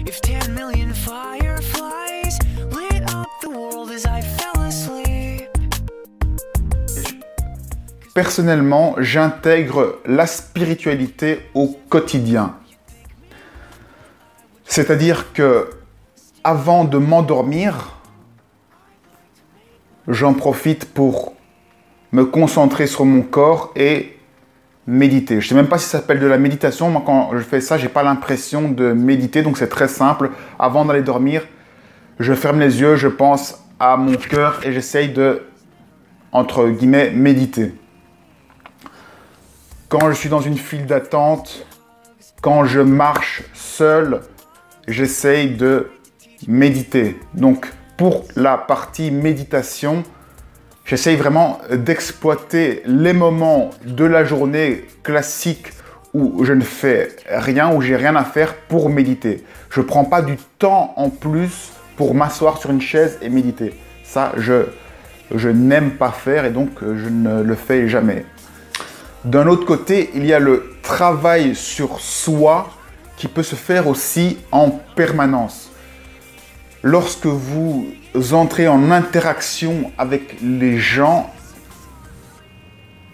If 10 million fireflies lit up the world as I fell asleep. Personnellement, j'intègre la spiritualité au quotidien. C'est-à-dire que avant de m'endormir, j'en profite pour me concentrer sur mon corps et méditer. Je ne sais même pas si ça s'appelle de la méditation. Moi, quand je fais ça, je n'ai pas l'impression de méditer. Donc, c'est très simple. Avant d'aller dormir, je ferme les yeux, je pense à mon cœur et j'essaye de, entre guillemets, méditer. Quand je suis dans une file d'attente, quand je marche seul, j'essaye de méditer. Donc, pour la partie méditation, j'essaye vraiment d'exploiter les moments de la journée classique où je ne fais rien, où j'ai rien à faire pour méditer. Je ne prends pas du temps en plus pour m'asseoir sur une chaise et méditer. Ça, je n'aime pas faire et donc je ne le fais jamais. D'un autre côté, il y a le travail sur soi qui peut se faire aussi en permanence. Lorsque vous entrez en interaction avec les gens,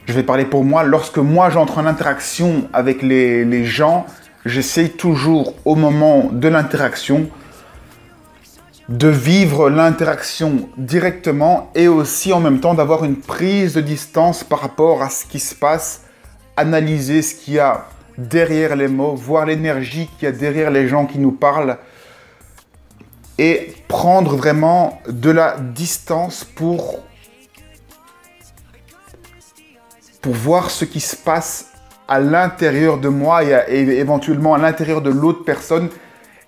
je vais parler pour moi, lorsque moi j'entre en interaction avec les gens, j'essaye toujours au moment de l'interaction de vivre l'interaction directement et aussi en même temps d'avoir une prise de distance par rapport à ce qui se passe, analyser ce qu'il y a derrière les mots, voir l'énergie qu'il y a derrière les gens qui nous parlent et prendre vraiment de la distance pour voir ce qui se passe à l'intérieur de moi et éventuellement à l'intérieur de l'autre personne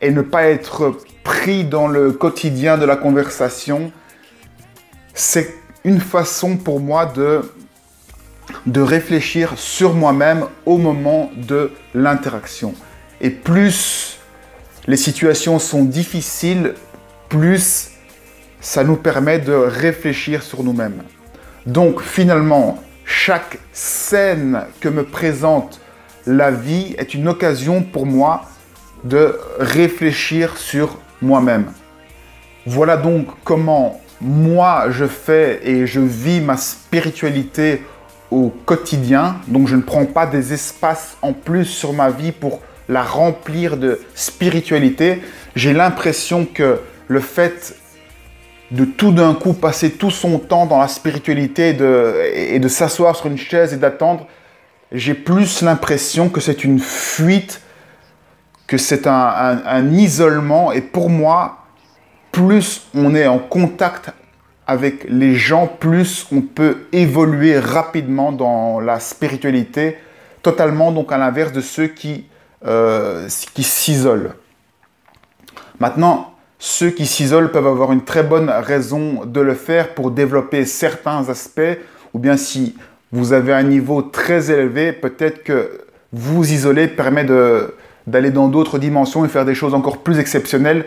et ne pas être pris dans le quotidien de la conversation. C'est une façon pour moi de réfléchir sur moi-même au moment de l'interaction. Et plus les situations sont difficiles, plus ça nous permet de réfléchir sur nous-mêmes. Donc finalement, chaque scène que me présente la vie est une occasion pour moi de réfléchir sur moi-même. Voilà donc comment moi je fais et je vis ma spiritualité au quotidien. Donc je ne prends pas des espaces en plus sur ma vie pour la remplir de spiritualité. J'ai l'impression que le fait de tout d'un coup passer tout son temps dans la spiritualité et de s'asseoir sur une chaise et d'attendre, j'ai plus l'impression que c'est une fuite, que c'est un isolement. Et pour moi, plus on est en contact avec les gens, plus on peut évoluer rapidement dans la spiritualité, totalement donc à l'inverse de ceux qui s'isolent. Maintenant, ceux qui s'isolent peuvent avoir une très bonne raison de le faire pour développer certains aspects, ou bien si vous avez un niveau très élevé, peut-être que vous isoler permet d'aller dans d'autres dimensions et faire des choses encore plus exceptionnelles.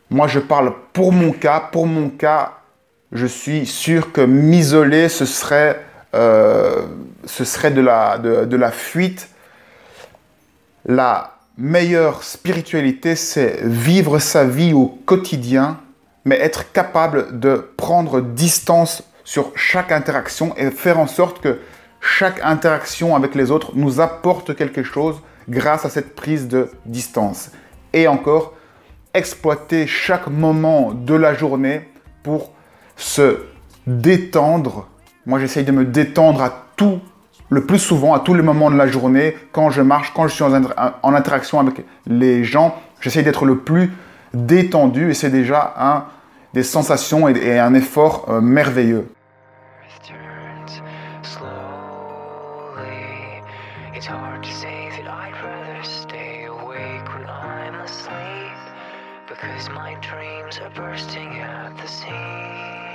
Moi, je parle pour mon cas. Pour mon cas, je suis sûr que m'isoler, ce serait de la fuite. La meilleure spiritualité, c'est vivre sa vie au quotidien, mais être capable de prendre distance sur chaque interaction et faire en sorte que chaque interaction avec les autres nous apporte quelque chose grâce à cette prise de distance. Et encore, exploiter chaque moment de la journée pour se détendre. Moi, j'essaye de me détendre le plus souvent, à tous les moments de la journée, quand je marche, quand je suis en interaction avec les gens, j'essaye d'être le plus détendu et c'est déjà des sensations et un effort merveilleux. Because my dreams are bursting at the seams.